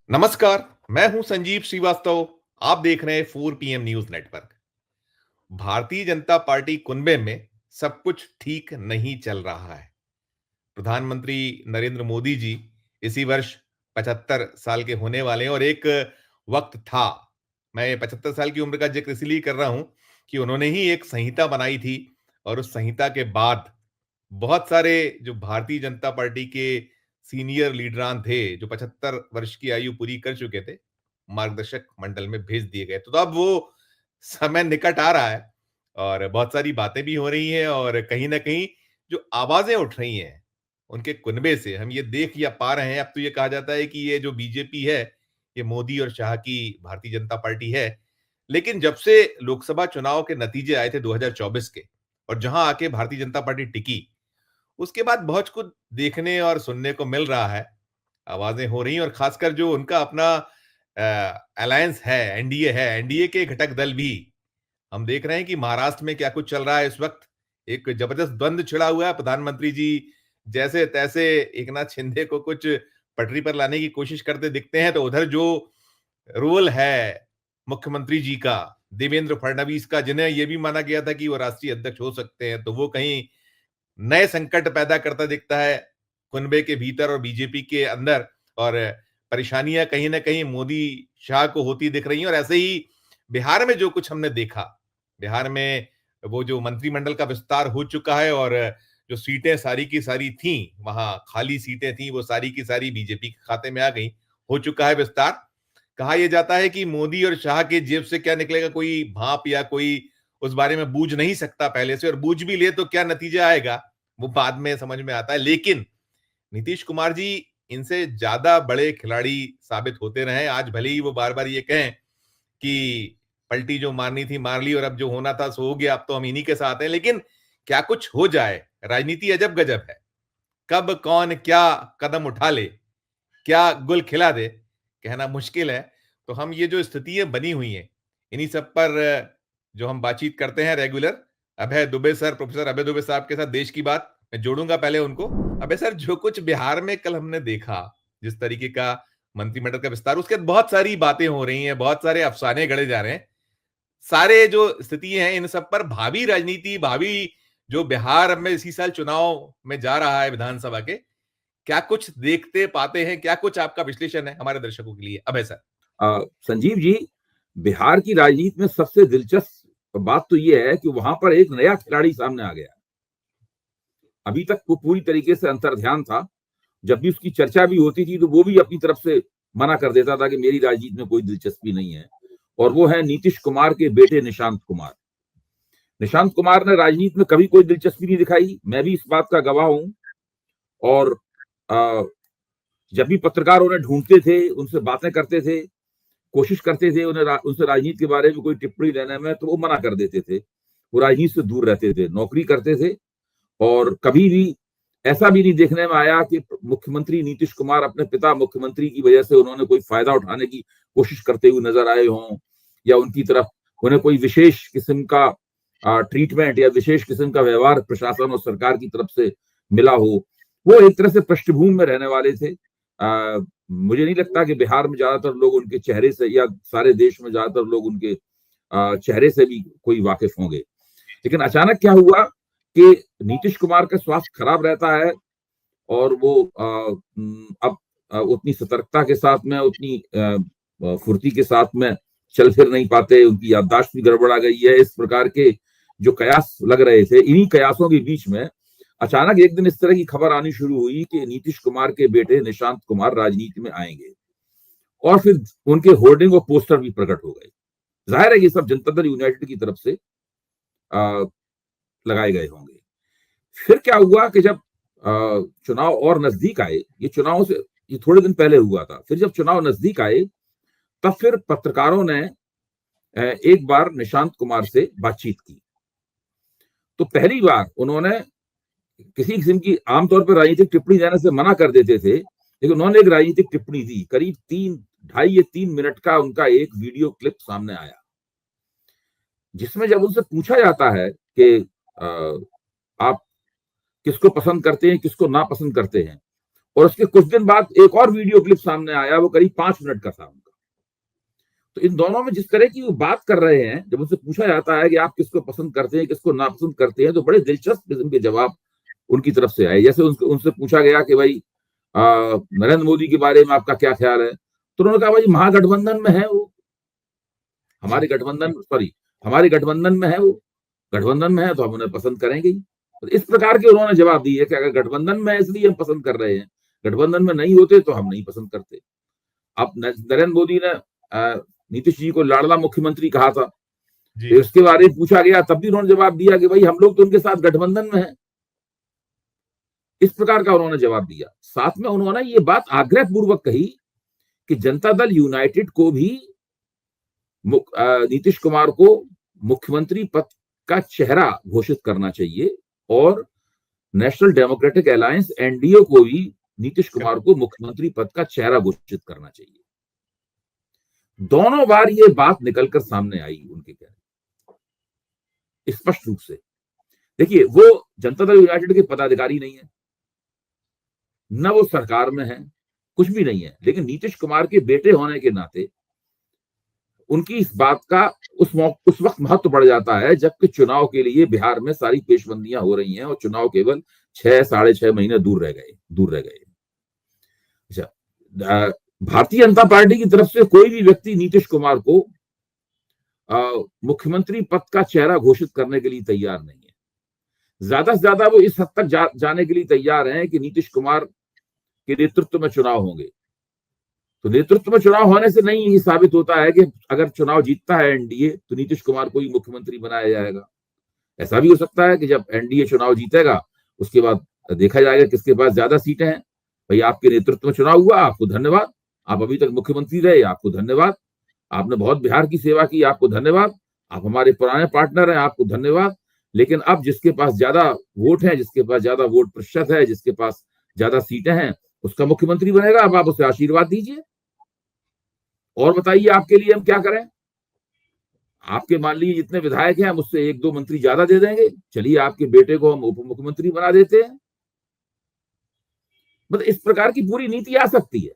नमस्कार। मैं हूं संजीव श्रीवास्तव। आप देख रहे हैं 4 PM news network. Bharatiya Janata party कुनबे में सब कुछ ठीक नहीं चल रहा है। प्रधानमंत्री नरेंद्र मोदी जी इसी वर्ष 75 साल के होने वाले हैं और एक वक्त था, मैं 75 साल की उम्र का जिक्र इसलिए कर रहा हूं कि उन्होंने ही एक संहिता बनाई थी और उस संहिता के बाद बहुत सारे जो भारतीय जनता पार्टी के सीनियर लीडरान थे, जो 75 वर्ष की आयु पूरी कर चुके थे, मार्गदर्शक मंडल में भेज दिए गए। तो अब वो समय निकट आ रहा है और बहुत सारी बातें भी हो रही हैं और कहीं न कहीं जो आवाज़ें उठ रही हैं, उनके कुनबे से हम ये देख या पा रहे हैं। अब तो ये कहा जाता है कि ये जो बीजेपी है, ये मोदी और शाह की भारतीय जनता पार्टी है। लेकिन जब से लोकसभा चुनाव के नतीजे आए थे 2024 के और जहां आके भारतीय जनता पार्टी टिकी, उसके बाद बहुत कुछ देखने और सुनने को मिल रहा है। आवाज़ें हो रही हैं और खासकर जो उनका अपना अलायंस है, एनडीए है, एनडीए के घटक दल भी हम देख रहे हैं कि महाराष्ट्र में क्या कुछ चल रहा है इस वक्त। एक जबरदस्त द्वंद छिड़ा हुआ है। प्रधानमंत्री जी जैसे-तैसे एकनाथ शिंदे को कुछ पटरी पर लाने की कोशिश करते दिखते हैं, तो उधर जो रोल है मुख्यमंत्री जी का, देवेंद्र फडणवीस का, जिन्हें ये भी माना गया था कि वो राष्ट्रीय अध्यक्ष हो सकते हैं, तो वो कहीं नए संकट पैदा करता दिखता है कुनबे के भीतर और बीजेपी के अंदर। और परेशानियां कहीं ना कहीं मोदी शाह को होती दिख रही हैं। और ऐसे ही बिहार में जो कुछ हमने देखा, बिहार में वो जो मंत्रिमंडल का विस्तार हो चुका है और जो सीटें सारी की सारी थी, वहां खाली सीटें थी, वो सारी की सारी बीजेपी के खाते में आ गई। हो चुका है विस्तार। कहा यह जाता है कि मोदी और शाह के जेब से क्या निकलेगा कोई भाप या कोई उस बारे में बूझ नहीं सकता पहले से, और बूझ भी ले तो क्या नतीजा आएगा वो बाद में समझ में आता है। लेकिन नीतीश कुमार जी इनसे ज्यादा बड़े खिलाड़ी साबित होते रहे। आज भले ही वो बार बार ये कहें कि पलटी जो मारनी थी मार ली और अब जो होना था सो हो गया, अब तो हम इन्हीं के साथ हैं। लेकिन क्या कुछ हो जाए, राजनीति अजब गजब है। कब कौन क्या कदम उठा ले, क्या गुल खिला दे, कहना मुश्किल है। तो हम ये जो स्थितियां बनी हुई हैं, इन्हीं सब पर जो हम बातचीत करते हैं रेगुलर, अभय दुबे सर, प्रोफेसर अभय दुबे साहब के साथ देश की बात मैं जोड़ूंगा पहले उनको। अभय सर, जो कुछ बिहार में कल हमने देखा, जिस तरीके का मंत्रिमंडल का विस्तार, उसके बाद बहुत सारी बातें हो रही हैं, बहुत सारे अफसाने गढ़े जा रहे हैं। सारे जो स्थिति हैं इन सब पर भावी राजनीति, भावी जो बिहार में इसी साल चुनाव में जा रहा है विधानसभा के, क्या कुछ देखते पाते हैं? क्या कुछ आपका विश्लेषण है हमारे दर्शकों के लिए? अभय सर। संजीव जी, बिहार की राजनीति में सबसे दिलचस्प बात तो यह है कि वहां पर एक नया खिलाड़ी सामने आ गया। अभी तक वो पूरी तरीके से अंतर्ध्यान था। जब भी उसकी चर्चा भी होती थी तो वो भी अपनी तरफ से मना कर देता था कि मेरी राजनीति में कोई दिलचस्पी नहीं है। और वो है नीतीश कुमार के बेटे निशांत कुमार। निशांत कुमार ने राजनीति में कभी कोई दिलचस्पी नहीं दिखाई, मैं भी इस बात का गवाह हूं। और जब भी पत्रकार उन्हें ढूंढते थे, उनसे बातें करते थे, कोशिश करते थे उनसे राजनीति के बारे में कोई टिप्पणी लेने में, तो वो मना कर देते थे। वो राजनीति से दूर रहते थे, नौकरी करते थे। और कभी भी ऐसा भी नहीं देखने में आया कि मुख्यमंत्री नीतीश कुमार अपने पिता मुख्यमंत्री की वजह से उन्होंने कोई फायदा उठाने की कोशिश करते हुए नजर आए हों, या उनकी तरफ उन्हें कोई विशेष किस्म का ट्रीटमेंट या विशेष किस्म का व्यवहार प्रशासन और सरकार की तरफ से मिला हो। वो एक तरह से पृष्ठभूमि में रहने वाले थे। मुझे नहीं लगता कि बिहार में ज्यादातर लोग उनके चेहरे से, या सारे देश में ज्यादातर लोग उनके चेहरे से भी कोई वाकिफ होंगे। लेकिन अचानक क्या हुआ कि नीतीश कुमार का स्वास्थ्य खराब रहता है और वो अब उतनी सतर्कता के साथ में, उतनी फुर्ती के साथ में चल फिर नहीं पाते, उनकी याददाश्त भी गड़बड़ा गई है। इस प्रकार के जो कयास लग रहे थे, इन्हीं कयासों के बीच में अचानक एक दिन इस तरह की खबर आनी शुरू हुई कि नीतीश कुमार के बेटे निशांत कुमार राजनीति में आएंगे। और फिर उनके होर्डिंग और पोस्टर भी प्रकट हो गए। जाहिर है ये सब जनता दल यूनाइटेड की तरफ से लगाए गए होंगे। फिर क्या हुआ कि जब चुनाव और नजदीक आए, ये थोड़े दिन पहले हुआ था, फिर जब चुनाव नजदीक आए तब फिर पत्रकारों ने एक बार निशांत कुमार से बातचीत की। तो पहली बार उन्होंने किसी किस्म की, आमतौर पर राजनीतिक टिप्पणी देने से मना कर देते थे, लेकिन उन्होंने एक राजनीतिक टिप्पणी दी। करीब 2.5 या 3 मिनट का उनका एक वीडियो क्लिप सामने आया, जिसमें जब उनसे पूछा जाता है कि आप किसको पसंद करते हैं, किसको ना पसंद करते हैं, और उसके कुछ दिन बाद एक और वीडियो क्लिप सामने आया, वो करीब 5 मिनट का था उनका। तो इन दोनों में जिस तरह की वो बात कर रहे हैं, जब उनसे पूछा जाता है कि आप किसको पसंद करते हैं, किसको नापसंद करते हैं, तो बड़े दिलचस्प किस्म के जवाब उनकी तरफ से आए। जैसे उनसे पूछा गया कि भाई नरेंद्र मोदी के बारे में आपका क्या ख्याल है, तो उन्होंने कहा भाई महागठबंधन में है वो, हमारे गठबंधन में है वो, गठबंधन में है तो हम उन्हें पसंद करेंगे ही। तो इस प्रकार के उन्होंने जवाब दिए कि अगर गठबंधन में है इसलिए हम पसंद कर रहे हैं, गठबंधन में नहीं होते तो हम नहीं पसंद करते। अब नरेंद्र मोदी ने नीतीश जी को लाडला मुख्यमंत्री कहा था, तो इसके बारे में पूछा गया, तब भी उन्होंने जवाब दिया कि भाई हम लोग तो उनके साथ गठबंधन में है। इस प्रकार का उन्होंने जवाब दिया। साथ में उन्होंने ये बात आग्रह पूर्वक कही कि जनता दल यूनाइटेड को भी नीतीश कुमार को मुख्यमंत्री पद का चेहरा घोषित करना चाहिए और नेशनल डेमोक्रेटिक अलायंस एनडीए को भी नीतीश कुमार को मुख्यमंत्री पद का चेहरा घोषित करना चाहिए। दोनों बार ये बात निकलकर सामने आई उनके कहने स्पष्ट रूप से। देखिए, वो जनता दल यूनाइटेड के पदाधिकारी नहीं है, न वो सरकार में है, कुछ भी नहीं है, लेकिन नीतीश कुमार के बेटे होने के नाते उनकी इस बात का उस वक्त महत्व बढ़ जाता है जबकि चुनाव के लिए बिहार में सारी पेशबंदियां हो रही हैं और चुनाव केवल 6-6.5 महीने दूर रह गए। अच्छा, भारतीय जनता पार्टी की तरफ से कोई भी व्यक्ति नीतीश कुमार को मुख्यमंत्री पद का चेहरा घोषित करने के लिए तैयार नहीं है। ज्यादा से ज्यादा वो इस हद तक जाने के लिए तैयार हैं कि नीतीश कुमार के नेतृत्व में चुनाव होंगे। तो नेतृत्व में चुनाव होने से नहीं ये साबित होता है कि अगर चुनाव जीतता है एनडीए तो नीतीश कुमार को ही मुख्यमंत्री बनाया जाएगा। ऐसा भी हो सकता है कि जब एनडीए चुनाव जीतेगा उसके बाद देखा जाएगा किसके पास ज्यादा सीटें हैं। भाई आपके नेतृत्व में चुनाव हुआ, आपको धन्यवाद, आप अभी तक मुख्यमंत्री रहे, आपको धन्यवाद, आपने बहुत बिहार की सेवा की, आपको धन्यवाद, आप हमारे पुराने पार्टनर हैं, आपको धन्यवाद। लेकिन अब जिसके पास ज्यादा वोट है, जिसके पास ज्यादा वोट प्रतिशत है, जिसके पास ज्यादा सीटें हैं, उसका मुख्यमंत्री बनेगा। अब आप उसे आशीर्वाद दीजिए और बताइए आपके लिए हम क्या करें। आपके मान लीजिए जितने विधायक हैं हम उससे 1-2 मंत्री ज्यादा दे देंगे, चलिए आपके बेटे को हम उप मुख्यमंत्री बना देते हैं। मतलब इस प्रकार की पूरी नीति आ सकती है।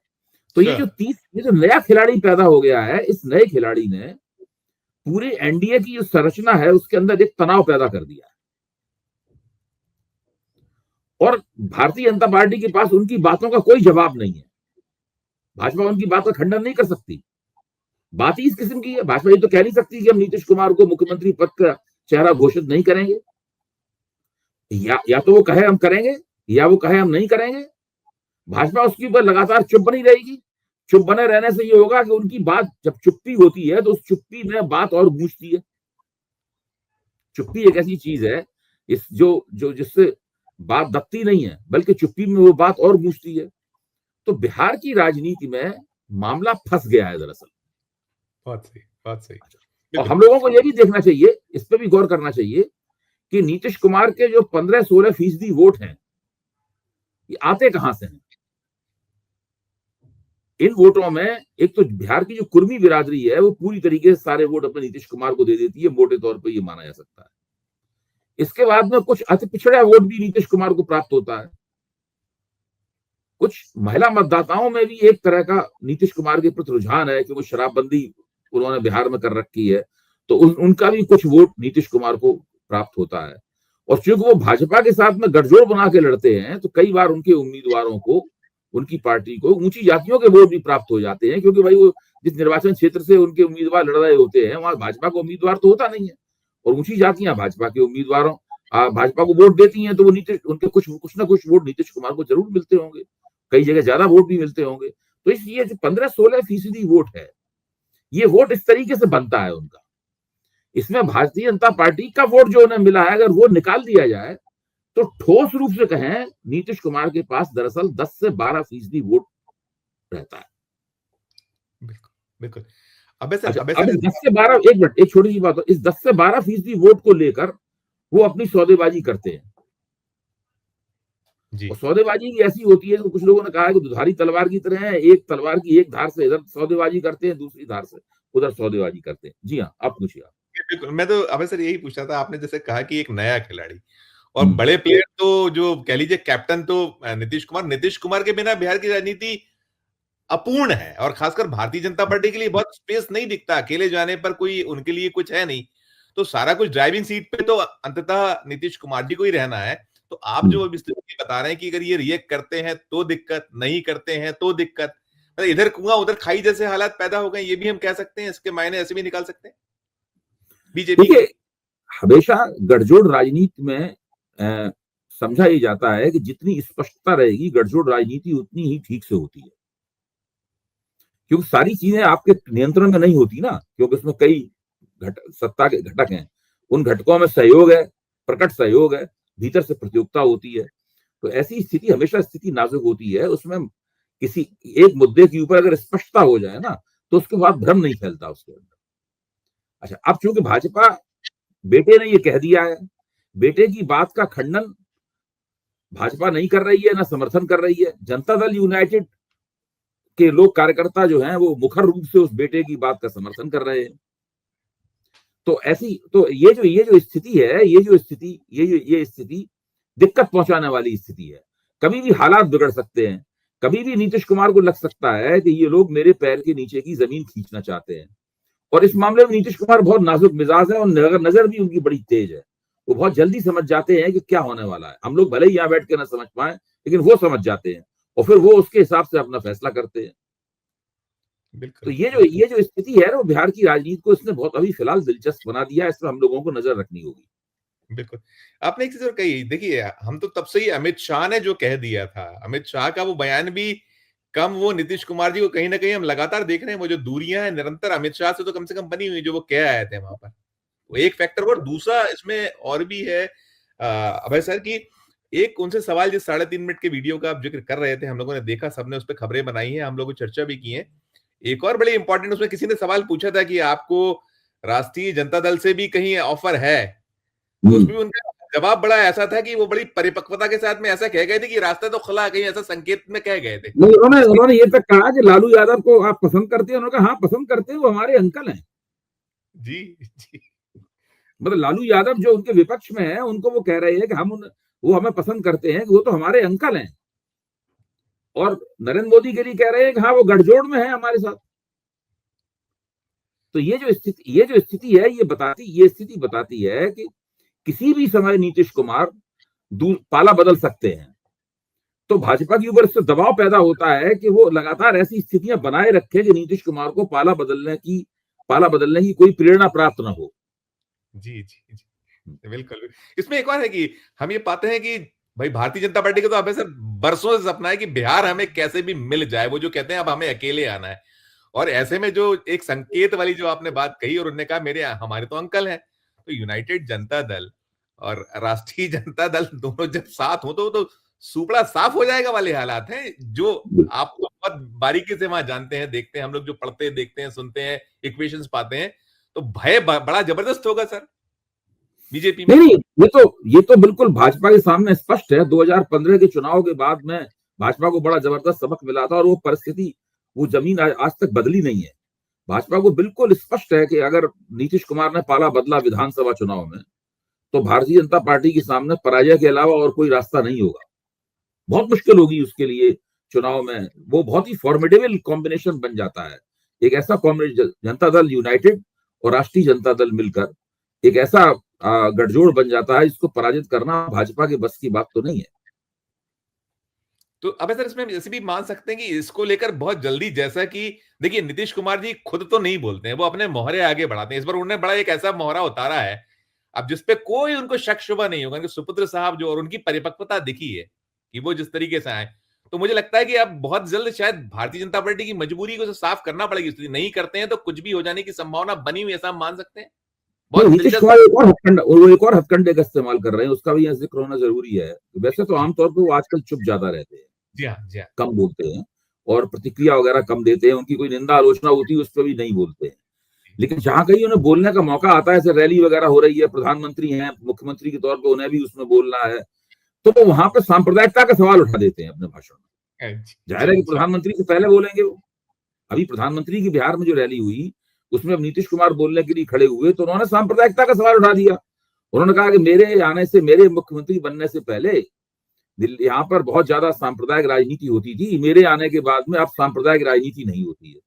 तो ये जो नया खिलाड़ी पैदा हो गया है, इस नए खिलाड़ी ने पूरे एनडीए की जो संरचना है उसके अंदर एक तनाव पैदा कर दिया है और भारतीय जनता पार्टी के पास उनकी बातों का कोई जवाब नहीं है। भाजपा उनकी बात का खंडन नहीं कर सकती। बात ही इस किस्म की है। भाजपा ये तो कह नहीं सकती कि हम नीतीश कुमार को मुख्यमंत्री पद का चेहरा घोषित नहीं करेंगे, या तो वो कहे हम करेंगे या वो कहे हम नहीं करेंगे। भाजपा उसके ऊपर लगातार चुप बनी रहेगी। चुप बने रहने से ये होगा कि उनकी बात जब चुप्पी होती है तो उस चुप्पी में बात और गूंजती है। चुप्पी एक ऐसी चीज है जिससे बात दबती नहीं है बल्कि चुप्पी में वो बात और गूंजती है। तो बिहार की राजनीति में मामला फंस गया है दरअसल। बहुत सही। और हम लोगों को यह भी देखना चाहिए, इस पर भी गौर करना चाहिए कि नीतीश कुमार के जो 15-16% वोट हैं ये आते कहां से हैं। इन वोटों में एक तो बिहार की जो कुर्मी बिरादरी है वो पूरी तरीके से सारे वोट अपने नीतीश कुमार को दे देती है, मोटे तौर पर ये माना जा सकता है। इसके बाद में कुछ अति पिछड़ा वोट भी नीतीश कुमार को प्राप्त होता है। कुछ महिला मतदाताओं में भी एक तरह का नीतीश कुमार के प्रति रुझान है कि वो शराबबंदी उन्होंने बिहार में कर रखी है, तो उनका भी कुछ वोट नीतीश कुमार को प्राप्त होता है। और चूंकि वो भाजपा के साथ में गठजोड़ बना के लड़ते हैं तो कई बार उनके उम्मीदवारों को, उनकी पार्टी को ऊंची जातियों के वोट भी प्राप्त हो जाते हैं, क्योंकि भाई वो जिस निर्वाचन क्षेत्र से उनके उम्मीदवार लड़ रहे होते हैं वहां भाजपा का उम्मीदवार तो होता नहीं है और ऊंची जातियां भाजपा के उम्मीदवारों भाजपा को वोट देती हैं, तो वो नीतीश, उनके कुछ ना कुछ वोट नीतीश कुमार को जरूर मिलते होंगे, कई जगह ज्यादा वोट भी मिलते होंगे। तो इसलिए जो 15-16% वोट है ये वोट इस तरीके से बनता है उनका। इसमें भारतीय जनता पार्टी का वोट जो उन्हें मिला है अगर वो निकाल दिया जाए तो ठोस रूप से कहें नीतीश कुमार के पास दरअसल 10 से 12% वोट रहता है। बिल्कुल। अब इस 10 से 12, एक मिनट, एक छोटी सी बात, इस 10 से 12% वोट को लेकर वो अपनी सौदेबाजी करते हैं जी। और सौदेबाजी ऐसी होती है तो कुछ लोगों ने कहा है कि दुधारी तलवार की तरह है, एक तलवार की एक धार से इधर सौदेबाजी करते हैं, दूसरी धार से उधर सौदेबाजी करते हैं। जी हाँ, आप पूछिए। बिल्कुल, मैं तो अबे सर यही पूछना था, आपने जैसे कहा कि एक नया खिलाड़ी, और बड़े प्लेयर तो जो कह लीजिए कैप्टन तो नीतीश कुमार के बिना बिहार की राजनीति अपूर्ण है, और खासकर भारतीय जनता पार्टी के लिए बहुत स्पेस नहीं दिखता, अकेले जाने पर कोई उनके लिए कुछ है नहीं, तो सारा कुछ ड्राइविंग सीट पे तो अंततः नीतीश कुमार जी को ही रहना है। तो आप जो अभी स्थिति बता रहे हैं कि अगर ये रिएक्ट करते हैं तो दिक्कत, नहीं करते हैं तो दिक्कत, मतलब इधर कुआं उधर खाई जैसे हालात पैदा हो गए, ये भी हम कह सकते हैं, इसके मायने ऐसे भी निकाल सकते हैं बीजेपी के। हमेशा गठजोड़ राजनीति में समझा ही जाता है कि जितनी स्पष्टता रहेगी गठजोड़ राजनीति उतनी ही ठीक से होती है, क्योंकि सारी चीजें आपके नियंत्रण में नहीं होती ना, क्योंकि उसमें कई सत्ता के घटक हैं, उन घटकों में सहयोग है, प्रकट सहयोग है, भीतर से प्रतियोगिता होती है। तो ऐसी स्थिति हमेशा स्थिति नाजुक होती है, उसमें किसी एक मुद्दे के ऊपर अगर स्पष्टता हो जाए ना तो उसके बाद भ्रम नहीं फैलता उसके अंदर। अच्छा, अब चूंकि भाजपा बेटे ने ये कह दिया है, बेटे की बात का खंडन भाजपा नहीं कर रही है, ना समर्थन कर रही है। जनता दल यूनाइटेड के लोग कार्यकर्ता जो हैं वो मुखर रूप से उस बेटे की बात का समर्थन कर रहे हैं। तो ऐसी तो ये जो स्थिति है, ये स्थिति दिक्कत पहुंचाने वाली स्थिति है। कभी भी हालात बिगड़ सकते हैं, कभी भी नीतीश कुमार को लग सकता है कि ये लोग मेरे पैर के नीचे की जमीन खींचना चाहते हैं। और इस मामले में नीतीश कुमार बहुत नाजुक मिजाज है और नजर भी उनकी बड़ी तेज है। वो बहुत जल्दी समझ जाते हैं कि क्या होने वाला है। हम लोग भले ही यहाँ बैठ के ना समझ पाए, लेकिन वो समझ जाते हैं और फिर वो उसके हिसाब से अपना फैसला करते हैं। तो ये जो स्थिति है ना, बिहार की राजनीति को इसने बहुत अभी फिलहाल दिलचस्प बना दिया है। इस पर हम लोगों को नजर रखनी होगी। बिल्कुल, आपने एक चीज और कही, देखिए हम तो तब से ही अमित शाह ने जो कह दिया था, अमित शाह का वो बयान भी कम, वो नीतीश कुमार जी को कहीं ना कहीं हम लगातार देख रहे हैं, वो जो दूरियां हैं निरंतर अमित शाह से तो कम से कम बनी हुई, जो वो कह आए थे वहां पर, वो एक फैक्टर। और दूसरा इसमें और भी है अभय सर की, एक उनसे सवाल जिस 3.5 मिनट के वीडियो का आप जिक्र कर रहे थे, हम लोगों ने देखा, सबने उस पर खबरें बनाई हैं, हम लोगों को चर्चा भी की है। एक और बड़ी इंपॉर्टेंट, उसमें किसी ने सवाल पूछा था कि आपको राष्ट्रीय जनता दल से भी कहीं ऑफर है, तो उसमें उनका जवाब बड़ा ऐसा था कि वो बड़ी परिपक्वता के साथ में ऐसा कह गए थे कि रास्ता तो खुला, कहीं ऐसा संकेत में कह गए थे। उन्होंने ये तक कहा कि लालू यादव को आप पसंद करते हैं। उन्होंने कहा हाँ पसंद करते हैं, वो हमारे अंकल हैं। जी जी, मतलब लालू यादव जो उनके विपक्ष में है, उनको वो कह रहे हैं कि वो हमें पसंद करते हैं, वो तो हमारे अंकल हैं। और नरेंद्र मोदी के लिए कह रहे हैं कि हाँ वो गठजोड़ में है हमारे साथ। तो ये जो स्थिति है, ये स्थिति बताती है कि किसी भी समय नीतीश कुमार पाला बदल सकते हैं। तो भाजपा के ऊपर इससे दबाव पैदा होता है कि वो लगातार ऐसी स्थितियां बनाए रखे कि नीतीश कुमार को पाला बदलने की कोई प्रेरणा प्राप्त ना हो। जी जी जी, बिल्कुल। इसमें एक और है कि हम ये पाते हैं कि भाई भारतीय जनता पार्टी का तो हमें सर बरसों से सपना है कि बिहार हमें कैसे भी मिल जाए, वो जो कहते हैं अब हमें अकेले आना है। और ऐसे में जो एक संकेत वाली जो आपने बात कही, और उन्होंने कहा हमारे तो अंकल हैं, तो यूनाइटेड जनता दल और राष्ट्रीय जनता दल दोनों जब साथ हो तो सुपड़ा साफ हो जाएगा वाले हालात हैं, जो आप बहुत बारीकी से वहां जानते हैं, देखते हैं, हम लोग जो पढ़ते हैं, देखते हैं, सुनते हैं, इक्वेशंस पाते हैं, तो भय बड़ा जबरदस्त होगा सर बीजेपी में। नहीं, ये तो बिल्कुल भाजपा के सामने स्पष्ट है। 2015 के चुनाव के बाद में भाजपा को बड़ा जबरदस्त सबक मिला था और वो परिस्थिति, वो जमीन आज तक बदली नहीं है। भाजपा को बिल्कुल स्पष्ट है कि अगर नीतीश कुमार ने पाला बदला विधानसभा चुनाव में, तो भारतीय जनता पार्टी के सामने पराजय के अलावा और कोई रास्ता नहीं होगा। बहुत मुश्किल होगी उसके लिए चुनाव में। वो बहुत ही फॉर्मिडेबल कॉम्बिनेशन बन जाता है। एक ऐसा कॉम्बिनेशन, जनता दल यूनाइटेड और राष्ट्रीय जनता दल मिलकर एक ऐसा गठजोड़ बन जाता है जिसको पराजित करना भाजपा के बस की बात तो नहीं है। तो अब सर इसमें जैसे भी मान सकते हैं कि इसको लेकर बहुत जल्दी, जैसा कि देखिए नीतीश कुमार जी खुद तो नहीं बोलते हैं, वो अपने मोहरे आगे बढ़ाते हैं। इस बार उन्होंने बड़ा एक ऐसा मोहरा उतारा है अब जिसपे कोई उनको शक शुबा नहीं होगा कि सुपुत्र साहब जो, और उनकी परिपक्वता दिखी है कि वो जिस तरीके से आए, तो मुझे लगता है कि अब बहुत जल्द शायद भारतीय जनता पार्टी की मजबूरी को साफ करना पड़ेगी। स्थिति नहीं करते हैं तो कुछ भी हो जाने की संभावना बनी हुई, ऐसा हम मान सकते हैं। नीतीश कुमार एक और हथकंडे का इस्तेमाल कर रहे हैं, उसका भी यहाँ जिक्र होना जरूरी है। वैसे तो आमतौर पर वो आजकल चुप ज्यादा रहते हैं, जी हाँ, कम बोलते हैं और प्रतिक्रिया वगैरह कम देते हैं। उनकी कोई निंदा आलोचना होती है उस पर भी नहीं बोलते हैं। लेकिन जहां कहीं उन्हें बोलने का मौका आता है, जैसे रैली वगैरह हो रही है, प्रधानमंत्री हैं, मुख्यमंत्री के तौर पर उन्हें भी उसमें बोलना है, तो वो वहां पर सांप्रदायिकता का सवाल उठा देते हैं अपने भाषण में। जाहिर है कि प्रधानमंत्री से पहले बोलेंगे वो। अभी प्रधानमंत्री की बिहार में जो रैली हुई, उसमें अब नीतीश कुमार बोलने के लिए खड़े हुए तो उन्होंने सांप्रदायिकता का सवाल उठा दिया। उन्होंने कहा कि मेरे आने से, मेरे मुख्यमंत्री बनने से पहले दिल्ली, यहाँ पर बहुत ज्यादा सांप्रदायिक राजनीति होती थी, मेरे आने के बाद में अब सांप्रदायिक राजनीति नहीं होती है।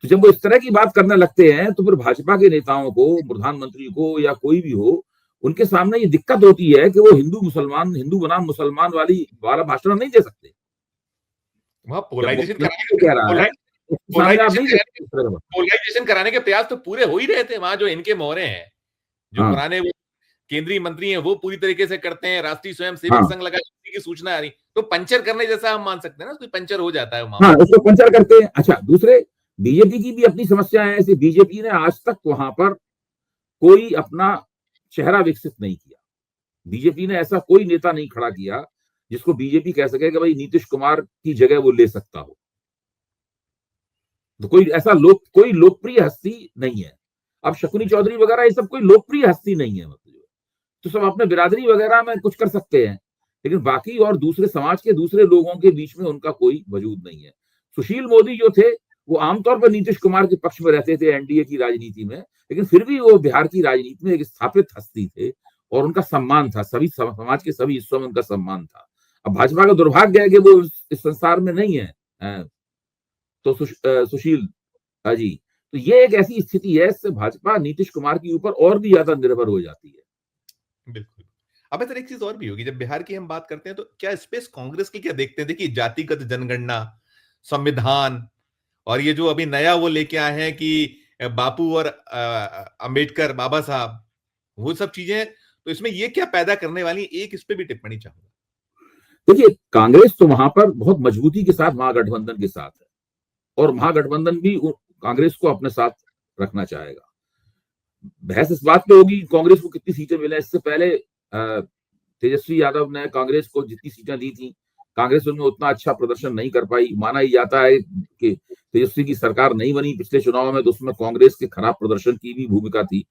तो जब वो इस तरह की बात करने लगते हैं तो फिर भाजपा के नेताओं को, प्रधानमंत्री को या कोई भी हो, उनके सामने ये दिक्कत होती है कि वो हिंदू मुसलमान, हिंदू बनाम मुसलमान वाला भाषण नहीं दे सकते। वहां जब पोलराइजेशन कह रहा है उसके सामने आप नहीं दे सकते। पोलराइजेशन कराने के प्रयास तो पूरे हो ही रहे थे। वहां जो इनके मोहरे हैं, जो हाँ, पुराने वो केंद्रीय मंत्री हैं, वो पूरी तरीके से करते हैं। राष्ट्रीय स्वयंसेवक हाँ, संघ लगा, की सूचना आ रही, तो पंचर करने जैसा हम मान सकते हैं ना, कोई पंचर हो जाता है हाँ, मामला। उसको पंचर करते हैं। अच्छा, दूसरे बीजेपी की भी अपनी समस्याएं हैं। ऐसे बीजेपी ने आज तक वहां पर कोई अपना चेहरा विकसित नहीं किया। बीजेपी ने ऐसा कोई नेता नहीं खड़ा किया जिसको बीजेपी कह सके कि भाई नीतीश कुमार की जगह वो ले सकता हो। तो कोई ऐसा कोई लोकप्रिय हस्ती नहीं है। अब शकुनी चौधरी वगैरह ये सब कोई लोकप्रिय हस्ती नहीं है, मतलब तो सब अपने बिरादरी वगैरह में कुछ कर सकते हैं, लेकिन बाकी और दूसरे समाज के दूसरे लोगों के बीच में उनका कोई वजूद नहीं है। सुशील मोदी जो थे वो आमतौर पर नीतीश कुमार के पक्ष में रहते थे एनडीए की राजनीति में, लेकिन फिर भी वो बिहार की राजनीति में एक स्थापित हस्ती थे और उनका सम्मान था, सभी समाज के सभी हिस्सों में उनका सम्मान था। अब भाजपा का दुर्भाग्य है कि वो इस संसार में नहीं है। तो सुशील जी, तो ये एक ऐसी स्थिति है, इससे भाजपा नीतीश कुमार के ऊपर और भी ज्यादा निर्भर हो जाती है। बिल्कुल। अब इधर एक चीज और भी होगी, जब बिहार की हम बात करते हैं तो क्या स्पेस कांग्रेस की क्या देखते हैं? देखिए, जातिगत जनगणना, संविधान, और ये जो अभी नया वो लेके आए हैं कि बापू और अंबेडकर, बाबा साहब, वो सब चीजें, तो इसमें ये क्या पैदा करने वाली, एक इस पे भी टिप्पणी चाहूंगा। देखिए, कांग्रेस तो वहां पर बहुत मजबूती के साथ महागठबंधन के साथ है और महागठबंधन भी कांग्रेस को अपने साथ रखना चाहेगा। बहस इस बात पे होगी कांग्रेस को कितनी सीटें मिले। इससे पहले तेजस्वी यादव ने कांग्रेस को जितनी सीटें दी थी, कांग्रेस उनमें उतना अच्छा प्रदर्शन नहीं कर पाई। माना ही जाता है कि तेजस्वी की सरकार नहीं बनी पिछले चुनाव में, तो उसमें कांग्रेस के खराब प्रदर्शन की भी भूमिका थी।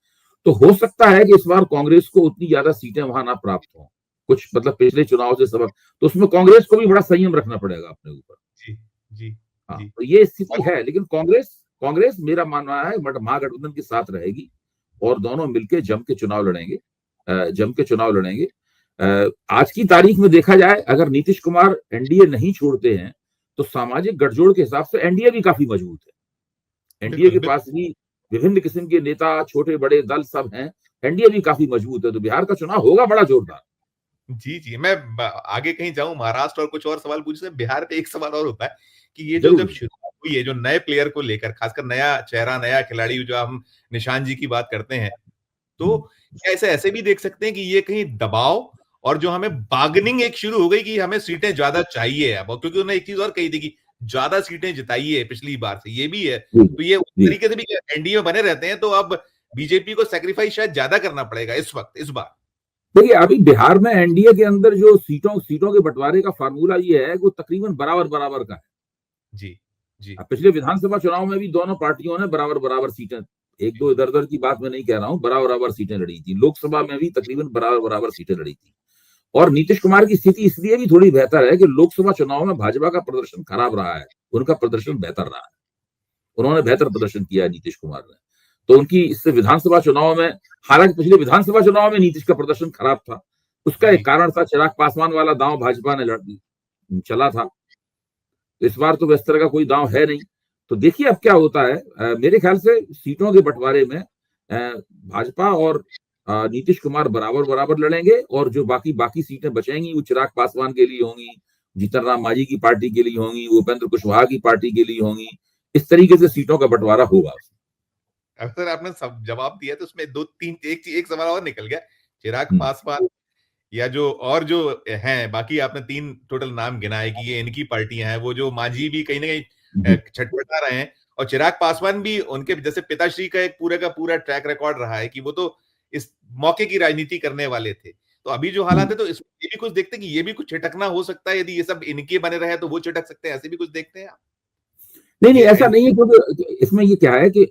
तो हो सकता है कि इस बार कांग्रेस को उतनी ज्यादा सीटें वहां ना प्राप्त हो, कुछ मतलब पिछले चुनाव से सबक, तो उसमें कांग्रेस को भी बड़ा संयम रखना पड़ेगा अपने ऊपर। जी जी हाँ, जी। तो ये स्थिति है, लेकिन कांग्रेस कांग्रेस मेरा मानना है महागठबंधन के साथ रहेगी और दोनों मिलकर जम के चुनाव लड़ेंगे। आज की तारीख में देखा जाए, अगर नीतीश कुमार एनडीए नहीं छोड़ते हैं तो सामाजिक गठजोड़ के हिसाब से एनडीए भी काफी मजबूत है। एनडीए के पास भी विभिन्न किस्म के नेता, छोटे बड़े दल सब हैं, एनडीए भी काफी मजबूत है। तो बिहार का चुनाव होगा बड़ा जोरदार। जी जी, मैं आगे कहीं जाऊं महाराष्ट्र और कुछ और सवाल पूछने, बिहार पे एक सवाल और होता है कि ये जो जब शुरुआत हुई है, जो नए प्लेयर को लेकर, खासकर नया चेहरा, नया खिलाड़ी, जो हम निशांत जी की बात करते हैं, तो क्या ऐसे भी देख सकते हैं कि ये कहीं दबाव और जो हमें बार्गेनिंग एक शुरू हो गई कि हमें सीटें ज्यादा चाहिए अब, क्योंकि उन्होंने एक चीज और कही थी कि ज्यादा सीटें जिताई है पिछली बार से, ये भी है। तो ये उस तरीके से भी एनडीए में बने रहते हैं, तो अब बीजेपी को सेक्रीफाइस शायद ज्यादा करना पड़ेगा इस वक्त, इस बार। देखिए, अभी बिहार में एनडीए के अंदर जो सीटों के बंटवारे का फार्मूला ये है, वो तकरीबन बराबर बराबर का है। जी जी। पिछले विधानसभा चुनाव में भी दोनों पार्टियों ने बराबर बराबर सीटें, एक दो इधर उधर की बात मैं नहीं कह रहा हूं, बराबर बराबर सीटें लड़ी थी। लोकसभा में भी तकरीबन बराबर बराबर सीटें लड़ी थी। और नीतीश कुमार की स्थिति इसलिए भी थोड़ी बेहतर है कि लोकसभा चुनाव में भाजपा का प्रदर्शन खराब रहा है, उनका प्रदर्शन बेहतर रहा है। उन्होंने बेहतर प्रदर्शन किया है नीतीश कुमार ने, तो उनकी इससे विधानसभा चुनाव में, हालांकि पिछले विधानसभा चुनाव में नीतीश का प्रदर्शन खराब था, उसका एक कारण था चिराग पासवान वाला दांव भाजपा ने चला था। इस बार तो इस तरह का कोई दांव है नहीं। तो देखिए अब क्या होता है। मेरे ख्याल से सीटों के बंटवारे में भाजपा और नीतीश कुमार बराबर बराबर लड़ेंगे, और जो बाकी सीटें बचेंगी वो चिराग पासवान के लिए होंगी, जीतन राम मांझी की पार्टी के लिए होंगी, उपेंद्र कुशवाहा की पार्टी के लिए होंगी। इस तरीके से सीटों का बंटवारा होगा। अक्सर आपने सब जवाब दिया, तो उसमें दो तीन एक सवाल और निकल गया। चिराग पासवान या जो हैं बाकी, आपने 3 टोटल नाम गिनाए कि ये इनकी पार्टियां हैं, वो जो मांझी भी कहीं ना कहीं छटपटा रहे हैं, और चिराग पासवान भी, उनके जैसे पिताश्री का एक पूरा का पूरा ट्रैक रिकॉर्ड रहा है कि वो तो इस मौके की राजनीति करने वाले थे। तो अभी जो हालात है, तो इसमें ये भी कुछ देखते हैं कि ये भी कुछ छिटकना हो सकता है, यदि ये सब इनके बने रहे तो वो छिटक सकते हैं, ऐसे भी कुछ देखते हैं आप? नहीं, ऐसा नहीं है, क्योंकि इसमें ये क्या है कि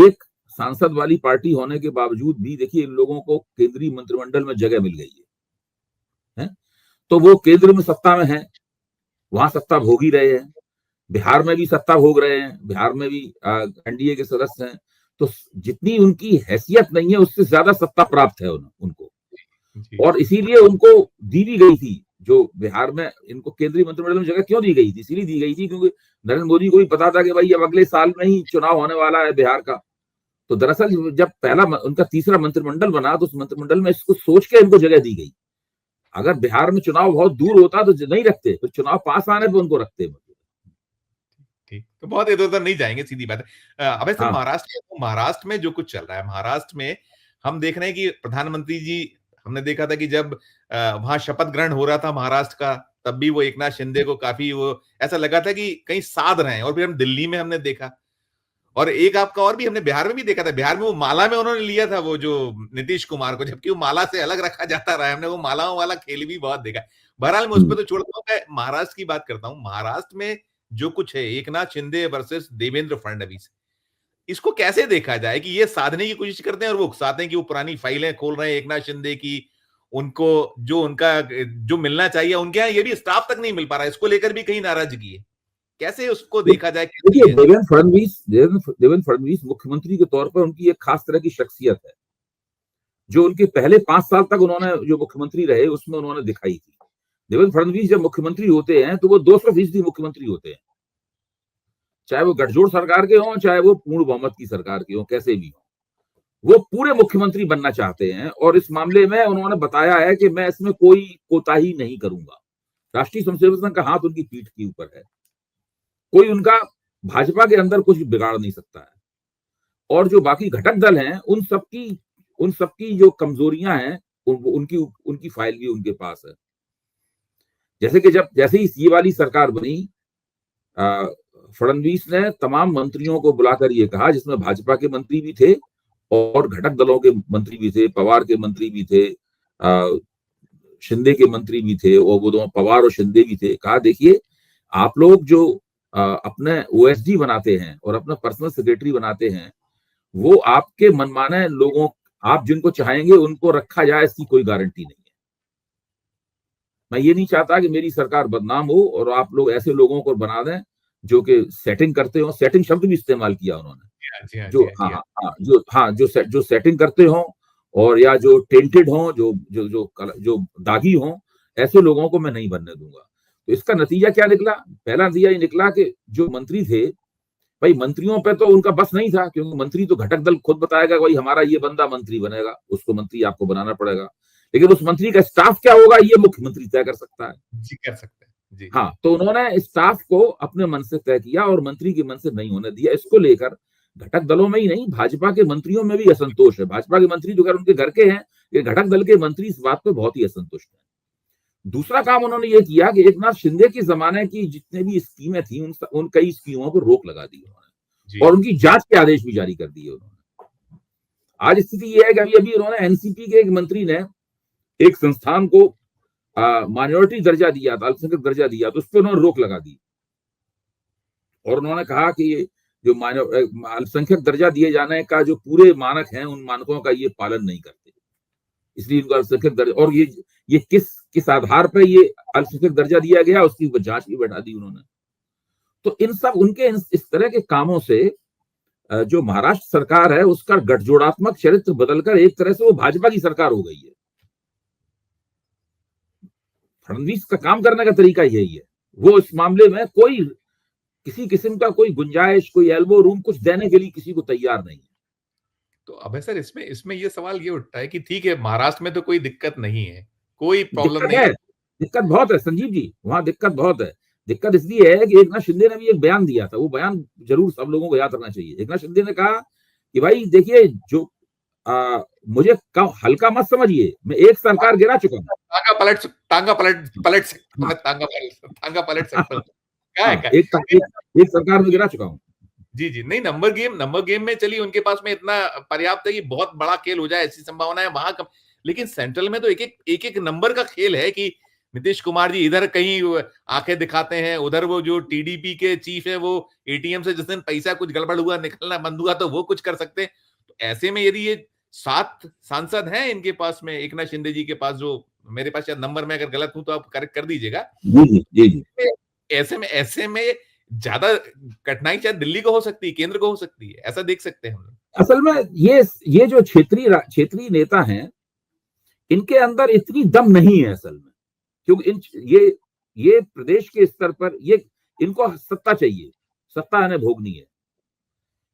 एक सांसद वाली पार्टी होने के बावजूद भी देखिए इन लोगों को केंद्रीय मंत्रिमंडल में जगह मिल गई है? तो वो केंद्र में सत्ता में है, वहां सत्ता भोग ही रहे हैं। बिहार में भी सत्ता भोग रहे हैं, बिहार में भी एनडीए के सदस्य हैं। तो जितनी उनकी हैसियत नहीं है उससे ज्यादा सत्ता प्राप्त है उनको, और इसीलिए उनको दी भी गई थी। जो बिहार में इनको केंद्रीय मंत्रिमंडल में जगह क्यों दी गई थी, इसीलिए दी गई थी क्योंकि नरेंद्र मोदी को भी पता था कि भाई अब अगले साल में ही चुनाव होने वाला है बिहार का। तो दरअसल जब पहला उनका तीसरा मंत्रिमंडल बना तो उस मंत्रिमंडल में इसको सोच के इनको जगह दी गई। अगर बिहार में चुनाव बहुत दूर होता तो नहीं रखते, तो चुनाव पास आने पर उनको रखते। ठीक, तो बहुत इधर उधर नहीं जाएंगे, सीधी बात है। अबे सर, हाँ, महाराष्ट्र में जो कुछ चल रहा है, महाराष्ट्र में हम देख रहे हैं कि प्रधानमंत्री जी, हमने देखा था कि जब वहां शपथ ग्रहण हो रहा था महाराष्ट्र का, तब भी वो एकनाथ शिंदे को काफी वो ऐसा लगा था कि कहीं साध रहे हैं। और फिर हम दिल्ली में हमने देखा, और एक आपका और भी हमने बिहार में भी देखा था। बिहार में वो माला में उन्होंने लिया था वो जो नीतीश कुमार को, जबकि वो माला से अलग रखा जाता रहा है। हमने वो मालाओं वाला खेल भी बहुत देखा। बहरहाल मैं उस पर तो छोड़ता हूँ, मैं महाराष्ट्र की बात करता हूँ। महाराष्ट्र में जो कुछ है, एकनाथ शिंदे वर्सेस देवेंद्र फडणवीस, इसको कैसे देखा जाए कि ये साधने की कोशिश करते हैं और वो उकसाते हैं कि वो पुरानी फाइलें खोल रहे हैं एकनाथ शिंदे की, उनको जो उनका जो मिलना चाहिए उनके यहाँ ये भी स्टाफ तक नहीं मिल पा रहा है। इसको लेकर भी कहीं नाराजगी है। कैसे उसको देखा जाए? देखिए, देवेंद्र फडणवीस मुख्यमंत्री के तौर पर उनकी एक खास तरह की शख्सियत है, जो उनके पहले 5 साल तक उन्होंने जो मुख्यमंत्री रहे उसमें उन्होंने दिखाई थी। देवेंद्र फडणवीस जब मुख्यमंत्री होते हैं तो वो 200% मुख्यमंत्री होते हैं, चाहे वो गठजोड़ सरकार के हों, चाहे वो पूर्ण बहुमत की सरकार के हों, कैसे भी हों, वो पूरे मुख्यमंत्री बनना चाहते हैं। और इस मामले में उन्होंने बताया है कि मैं इसमें कोई कोताही नहीं करूंगा। राष्ट्रीय स्वयंसेवक संघ का हाथ उनकी पीठ के ऊपर है, कोई उनका भाजपा के अंदर कुछ बिगाड़ नहीं सकता है। और जो बाकी घटक दल हैं उन सबकी जो कमजोरियां हैं उनकी फाइल भी उनके पास है। जैसे ही ये वाली सरकार बनी, फडणवीस ने तमाम मंत्रियों को बुलाकर ये कहा, जिसमें भाजपा के मंत्री भी थे और घटक दलों के मंत्री भी थे, पवार के मंत्री भी थे, शिंदे के मंत्री भी थे, और वो दोनों पवार और शिंदे भी थे। कहा देखिए, आप लोग जो अपने ओएसडी बनाते हैं और अपना पर्सनल सेक्रेटरी बनाते हैं, वो आपके मनमाने लोगों, आप जिनको चाहेंगे उनको रखा जाए, इसकी कोई गारंटी नहीं है। मैं ये नहीं चाहता कि मेरी सरकार बदनाम हो और आप लोग ऐसे लोगों को बना दें जो कि सेटिंग करते हो। सेटिंग शब्द भी इस्तेमाल किया उन्होंने, जो सेटिंग करते हो और या जो टेंटेड हो, जो दागी हो, ऐसे लोगों को मैं नहीं बनने दूंगा। तो इसका नतीजा क्या निकला? पहला नतीजा ये निकला कि जो मंत्री थे, भाई मंत्रियों पे तो उनका बस नहीं था, क्योंकि मंत्री तो घटक दल खुद बताएगा भाई हमारा ये बंदा मंत्री बनेगा, उसको मंत्री आपको बनाना पड़ेगा। लेकिन उस मंत्री का स्टाफ क्या होगा ये मुख्यमंत्री तय कर सकता है। जी, कर सकते हैं जी। हाँ, तो उन्होंने स्टाफ को अपने मन से तय किया और मंत्री के मन से नहीं होने दिया। इसको लेकर घटक दलों में ही नहीं, भाजपा के मंत्रियों में भी असंतोष है। भाजपा के मंत्री जो अगर उनके घर के हैं, ये घटक दल के मंत्री इस बात पे बहुत ही असंतुष्ट है। दूसरा काम उन्होंने ये किया कि एकनाथ शिंदे के जमाने की जितने भी स्कीमें थी उन कई स्कीमों पर रोक लगा दी उन्होंने, और उनकी जांच के आदेश भी जारी कर दिए उन्होंने। आज स्थिति यह है कि अभी उन्होंने एनसीपी के एक मंत्री ने एक संस्थान को माइनॉरिटी दर्जा दिया था, अल्पसंख्यक दर्जा दिया, तो उस पर उन्होंने रोक लगा दी और उन्होंने कहा कि ये जो अल्पसंख्यक दर्जा दिए जाने का जो पूरे मानक हैं, उन मानकों का ये पालन नहीं करते, इसलिए इनको अल्पसंख्यक दर्जा, और ये किस आधार पर ये अल्पसंख्यक दर्जा दिया गया उसकी जांच भी बैठा दी उन्होंने। तो इन सब उनके इस तरह के कामों से जो महाराष्ट्र सरकार है उसका गठजोड़ात्मक चरित्र बदलकर एक तरह से वो भाजपा की सरकार हो गई है। फडणवीस का काम करने का तरीका यही है, वो इस मामले में कोई किसी किस्म का कोई गुंजाइश, कोई एल्बो रूम कुछ देने के लिए किसी को तैयार नहीं है। तो अब सर, इसमें ये सवाल ये उठता है कि ठीक है, महाराष्ट्र में तो कोई दिक्कत नहीं है, कोई प्रॉब्लम नहीं है। दिक्कत बहुत है संजीव जी, वहां दिक्कत बहुत है। दिक्कत इसलिए है कि एकनाथ शिंदे ने भी एक बयान दिया था, वो बयान जरूर सब लोगों को याद रखना चाहिए। एकनाथ शिंदे ने कहा कि भाई देखिए, जो मुझे हल्का मत समझिए, मैं एक सरकार गिरा चुका हूँ, टांगा पलट सकता हूँ। एक सरकार में गिरा चुका हूँ। जी, नहीं, नंबर गेम में चलिए उनके पास में इतना पर्याप्त है कि बहुत बड़ा खेल हो जाए, ऐसी संभावना है वहां कम। लेकिन सेंट्रल में तो एक नंबर का खेल है कि नीतीश कुमार जी इधर कहीं आंखें दिखाते हैं, उधर वो जो टीडीपी के चीफ है वो एटीएम से जिस दिन पैसा कुछ गड़बड़ हुआ, निकलना बंद हुआ, तो वो कुछ कर सकते हैं। तो ऐसे में यदि ये 7 सांसद हैं इनके पास में, एकनाथ शिंदे जी के पास, जो मेरे पास शायद नंबर में अगर गलत हूं तो आप करेक्ट कर दीजिएगा। जी। ऐसे में ज्यादा कठिनाई शायद दिल्ली को हो सकती है, केंद्र को हो सकती है, ऐसा देख सकते हैं हम लोग। असल में ये जो क्षेत्रीय नेता हैं, इनके अंदर इतनी दम नहीं है असल में, क्योंकि ये प्रदेश के स्तर पर इनको सत्ता चाहिए, सत्ता इन्हें भोगनी है।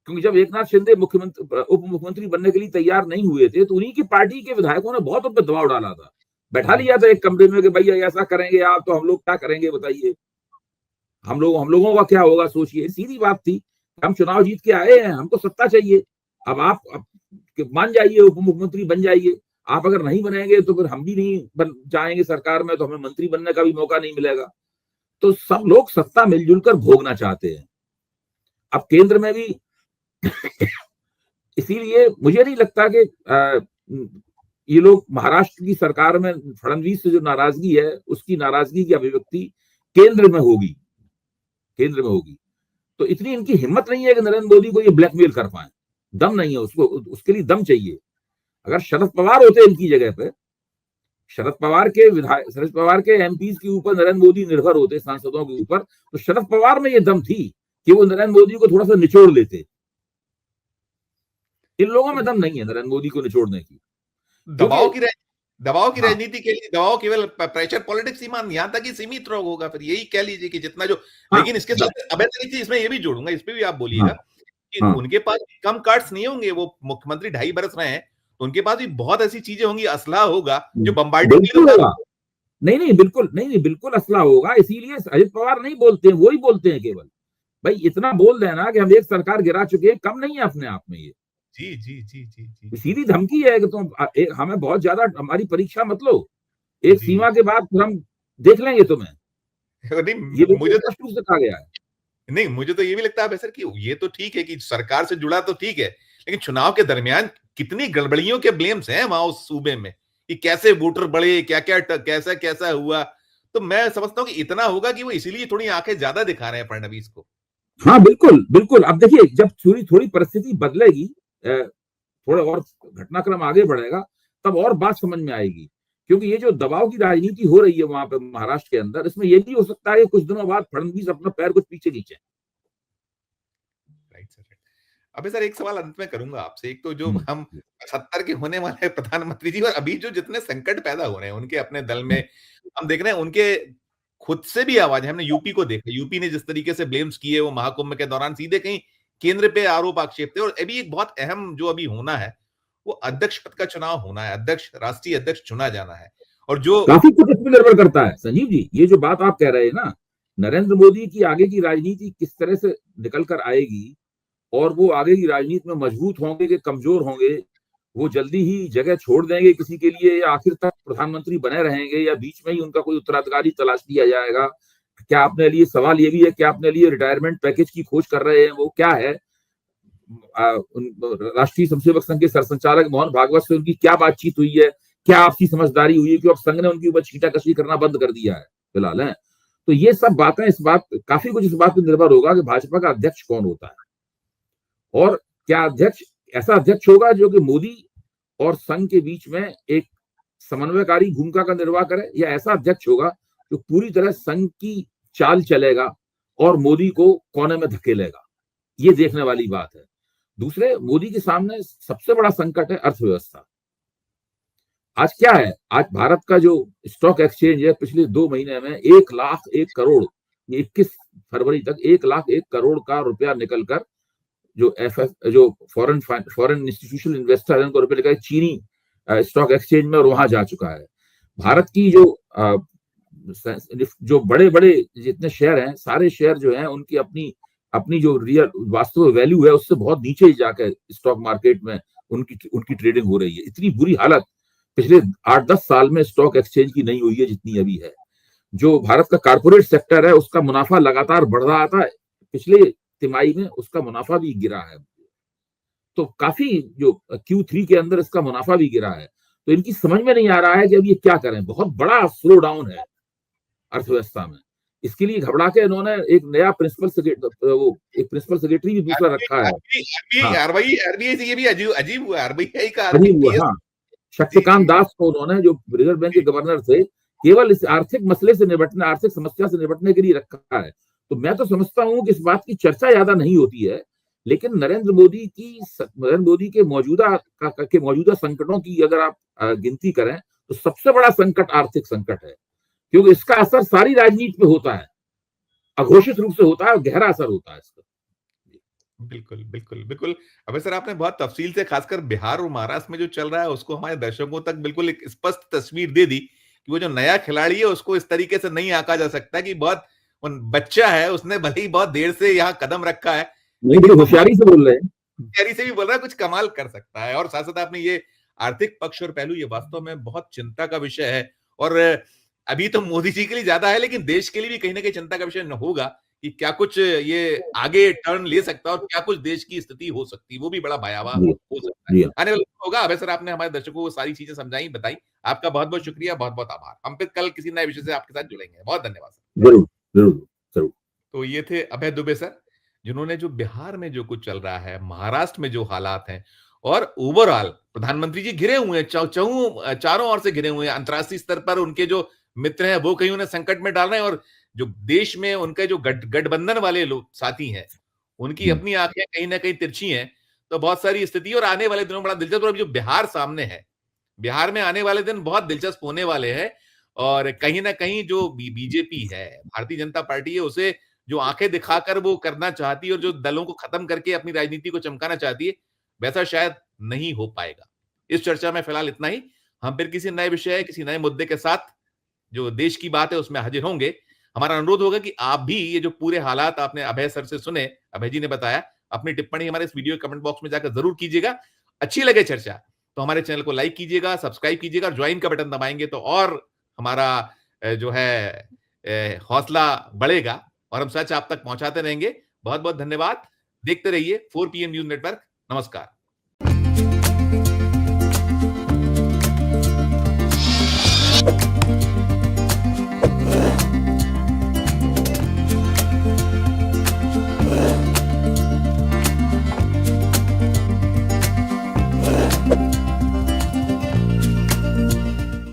क्योंकि जब एकनाथ शिंदे उप मुख्यमंत्री बनने के लिए तैयार नहीं हुए थे, तो उन्हीं की पार्टी के विधायकों ने बहुत उन पर दबाव डाला था, बैठा लिया था एक कमरे में कि भैया ऐसा करेंगे आप तो हम लोग क्या करेंगे बताइए, हम लोगों का क्या होगा सोचिए। सीधी बात थी, हम चुनाव जीत के आए हैं, हमको सत्ता चाहिए। अब आप मान जाइए, उप मुख्यमंत्री बन जाइए। आप अगर नहीं बनेंगे तो फिर हम भी नहीं बन जाएंगे सरकार में, तो हमें मंत्री बनने का भी मौका नहीं मिलेगा। तो सब लोग सत्ता मिलजुल कर भोगना चाहते हैं। अब केंद्र में भी इसीलिए मुझे नहीं लगता कि ये लोग महाराष्ट्र की सरकार में फडणवीस से जो नाराजगी है, उसकी नाराजगी की अभिव्यक्ति केंद्र में होगी। तो इतनी इनकी हिम्मत नहीं है कि नरेंद्र मोदी को ये ब्लैकमेल कर पाए, दम नहीं है उसको, उसके लिए दम चाहिए। अगर शरद पवार होते इनकी जगह पे, शरद पवार के एमपीज के ऊपर नरेंद्र मोदी निर्भर होते, सांसदों के ऊपर, तो शरद पवार में ये दम थी कि वो नरेंद्र मोदी को थोड़ा सा निचोड़ लेते। इन लोगों में दम नहीं है नरेंद्र मोदी को निचोड़ने की। दबाव की राजनीति के लिए दबाव केवल प्रेशर पॉलिटिक्स यहाँ तक ही सीमित होगा, फिर यही कह लीजिए कि जितना जो। लेकिन इसके साथ अभय चीज इसमें ये भी जोड़ूंगा, इस पे भी आप बोलिएगा कि उनके पास कम कार्ड्स नहीं होंगे। वो मुख्यमंत्री 2.5 बरस रहे हैं, तो उनके पास भी बहुत ऐसी चीजें होंगी, असला होगा जो बम्बार्डिंग होगा। नहीं, बिल्कुल असला होगा। इसीलिए अजित पवार नहीं बोलते हैं, वो ही बोलते हैं केवल, भाई इतना बोल देना कि हम एक सरकार गिरा चुके हैं, कम नहीं है अपने आप में ये। जी। सीधी धमकी है कि तुम हमें बहुत ज्यादा हमारी परीक्षा मत लो, एक सीमा के बाद हम देख लेंगे तुम्हें। ये मुझे तो से कहा गया है। नहीं, मुझे तो ये भी लगता है सर कि ये तो ठीक है कि सरकार से जुड़ा तो ठीक है, लेकिन चुनाव के दरमियान कितनी गड़बड़ियों के ब्लेम्स हैं वहां उस सूबे में कि कैसे वोटर बढ़े, कैसा हुआ। तो मैं समझता हूं कि इतना होगा कि वो इसीलिए थोड़ी आंखें ज्यादा दिखा रहे हैं फडणवीस को। हाँ बिल्कुल। अब देखिए, जब थोड़ी परिस्थिति बदलेगी, थोड़ा और घटनाक्रम आगे बढ़ेगा, तब और बात समझ में आएगी। क्योंकि ये जो दबाव की राजनीति हो रही है वहां पे महाराष्ट्र के अंदर, इसमें ये भी हो सकता है कि कुछ दिनों बाद फडणवीस अपना पैर कुछ पीछे खींचे। Right sir. अबे सर, एक सवाल अंत में करूंगा आपसे। एक तो जो हम 70 के होने वाले प्रधानमंत्री जी, और अभी जो जितने संकट पैदा हो रहे हैं उनके अपने दल में, हम देख रहे हैं उनके खुद से भी आवाज है। हमने यूपी को देखा, यूपी ने जिस तरीके से ब्लेम्स किए वो महाकुंभ के दौरान, सीधे कहीं केंद्र पे आरोप आक्षेप थे। और अभी एक बहुत अहम जो अभी होना है, वो अध्यक्ष पद का चुनाव होना है, राष्ट्रीय अध्यक्ष चुना जाना है। और जो काफी कुछ इसमें निर्भर करता है संजीव जी, ये जो बात आप कह रहे हैं ना, नरेंद्र मोदी की आगे की राजनीति किस तरह से निकल कर आएगी, और वो आगे की राजनीति में मजबूत होंगे कि कमजोर होंगे, वो जल्दी ही जगह छोड़ देंगे किसी के लिए, या आखिर तक प्रधानमंत्री बने रहेंगे, या बीच में ही उनका कोई उत्तराधिकारी तलाश लिया जाएगा। क्या अपने लिए सवाल ये भी है, क्या अपने लिए रिटायरमेंट पैकेज की खोज कर रहे हैं, वो क्या है। राष्ट्रीय स्वयंसेवक संघ के सरसंचालक मोहन भागवत से उनकी क्या बातचीत हुई है, क्या आपसी समझदारी हुई है कि अब संघ ने उनके ऊपर छींटाकशी करना बंद कर दिया है फिलहाल है। तो ये सब बातें, काफी कुछ इस बात पर निर्भर होगा कि भाजपा का अध्यक्ष कौन होता है, और क्या ऐसा अध्यक्ष होगा जो कि मोदी और संघ के बीच में एक समन्वयकारी भूमिका का निर्वाह करे, या ऐसा अध्यक्ष होगा जो पूरी तरह संघ की चाल चलेगा और मोदी को कोने में धकेलेगा। ये देखने वाली बात है। दूसरे, मोदी के सामने सबसे बड़ा संकट है अर्थव्यवस्था। आज क्या है, आज भारत का जो स्टॉक एक्सचेंज है, पिछले 2 महीने में 1,01 करोड़, 21 फरवरी तक 1,01 करोड़ का रुपया निकलकर जो फॉरेन इंस्टीट्यूशनल इन्वेस्टर है उनको रुपये निकल चीनी स्टॉक एक्सचेंज में और वहां जा चुका है। भारत की जो बड़े बड़े जितने शेयर हैं, सारे शेयर जो हैं उनकी अपनी जो रियल वास्तविक वैल्यू है उससे बहुत नीचे जाकर स्टॉक मार्केट में उनकी ट्रेडिंग हो रही है। इतनी बुरी हालत पिछले 8-10 साल में स्टॉक एक्सचेंज की नहीं हुई है जितनी अभी है। जो भारत का कारपोरेट सेक्टर है उसका मुनाफा लगातार बढ़ रहा था, पिछले तिमाही में उसका मुनाफा भी गिरा है। तो काफी जो Q3 के अंदर इसका मुनाफा भी गिरा है। तो इनकी समझ में नहीं आ रहा है कि अब ये क्या करें। बहुत बड़ा स्लो डाउन है अर्थव्यवस्था में। इसके लिए घबरा के इन्होंने एक नया प्रिंसिपल सेक्रेटरी भी दूसरा रखा है। आरबीआई से ये भी अजीब हुआ, आरबीआई का अजीब हुआ। हाँ, शक्तिकांत दास को उन्होंने, जो रिजर्व बैंक के गवर्नर थे, केवल इस आर्थिक मसले से निपटने, आर्थिक समस्या से निपटने के लिए रखा है। तो मैं तो समझता हूं कि इस बात की चर्चा ज्यादा नहीं होती है लेकिन नरेंद्र मोदी के मौजूदा संकटों की अगर आप गिनती करें तो सबसे बड़ा संकट आर्थिक संकट है, क्योंकि इसका असर सारी राजनीति पे होता है, अघोषित रूप से होता है और गहरा असर होता है इसका। बिल्कुल, बिल्कुल, बिल्कुल। अबे सर, आपने बहुत तफ़सील से खासकर बिहार और महाराष्ट्र में जो चल रहा है उसको हमारे दर्शकों तक बिल्कुल एक स्पष्ट तस्वीर दे दी कि वो जो नया खिलाड़ी है उसको इस तरीके से नहीं आंका जा सकता कि बहुत बच्चा है, उसने भले ही बहुत देर से यहाँ कदम रखा है, नहीं, लेकिन बड़ी वो होशियारी से बोल रहे हैं। होशियारी से भी बोल रहा है, कुछ कमाल कर सकता है। और साथ-साथ आपने ये आर्थिक पक्ष और पहलू, ये वास्तव में बहुत चिंता का विषय है। और अभी तो मोदी जी के लिए ज़्यादा है, लेकिन देश के लिए भी कहीं न कहीं चिंता का विषय न होगा कि क्या कुछ ये आगे टर्न ले सकता है और क्या कुछ देश की स्थिति हो सकती है, वो भी बड़ा भयावह जी, हो सकता है। जी हाँ। आने वाला वक्त होगा। अभय सर, आपने हमारे दर्शकों को सारी चीज़ें समझाई, बताई। आपका बहुत-बहुत शुक्रिया, बहुत-बहुत आभार। हम फिर कल किसी नए विषय से आपके साथ जुड़ेंगे। बहुत धन्यवाद सर। जरूर, जरूर, जरूर। तो ये थे अभय दुबे सर, जिन्होंने जो बिहार में जो कुछ चल रहा है, महाराष्ट्र में जो हालात हैं और ओवरऑल प्रधानमंत्री जी घिरे हुए हैं, चारों ओर से घिरे हुए हैं। अंतर्राष्ट्रीय स्तर पर उनके जो मित्र हैं, वो कहीं उन्हें संकट में डाल रहे हैं और जो देश में उनके जो गठबंधन वाले लोग साथी हैं, उनकी अपनी आंखें कहीं न कहीं तिरछी हैं। तो बहुत सारी स्थिति और आने वाले दिनों में बड़ा दिलचस्प, और अभी जो बिहार सामने है, बिहार में आने वाले दिन बहुत दिलचस्प होने वाले हैं। और कहीं न कहीं जो बीजेपी है, भारतीय जनता पार्टी है, उसे जो आंखें दिखाकर वो करना चाहती है और जो दलों को खत्म करके अपनी राजनीति को चमकाना चाहती है, वैसा शायद नहीं हो पाएगा। इस चर्चा में फिलहाल इतना ही। हम फिर किसी नए विषय, किसी नए मुद्दे के साथ, जो देश की बात है, उसमें हाजिर होंगे। हमारा अनुरोध होगा कि आप भी ये जो पूरे हालात आपने अभय सर से सुने, अभय जी ने बताया, अपनी टिप्पणी हमारे इस वीडियो कमेंट बॉक्स में जाकर ज़रूर कीजिएगा। अच्छी लगे चर्चा, तो हमारे चैनल को लाइक कीजिएगा, सब्सक्राइब कीजिएगा और जॉइन का बटन दबाएँगे तो और हमारा जो है हौसला बढ़ेगा और हम सच आप तक पहुँचाते रहेंगे। बहुत-बहुत धन्यवाद। देखते रहिए 4 पीएम न्यूज़ नेटवर्क। नमस्कार।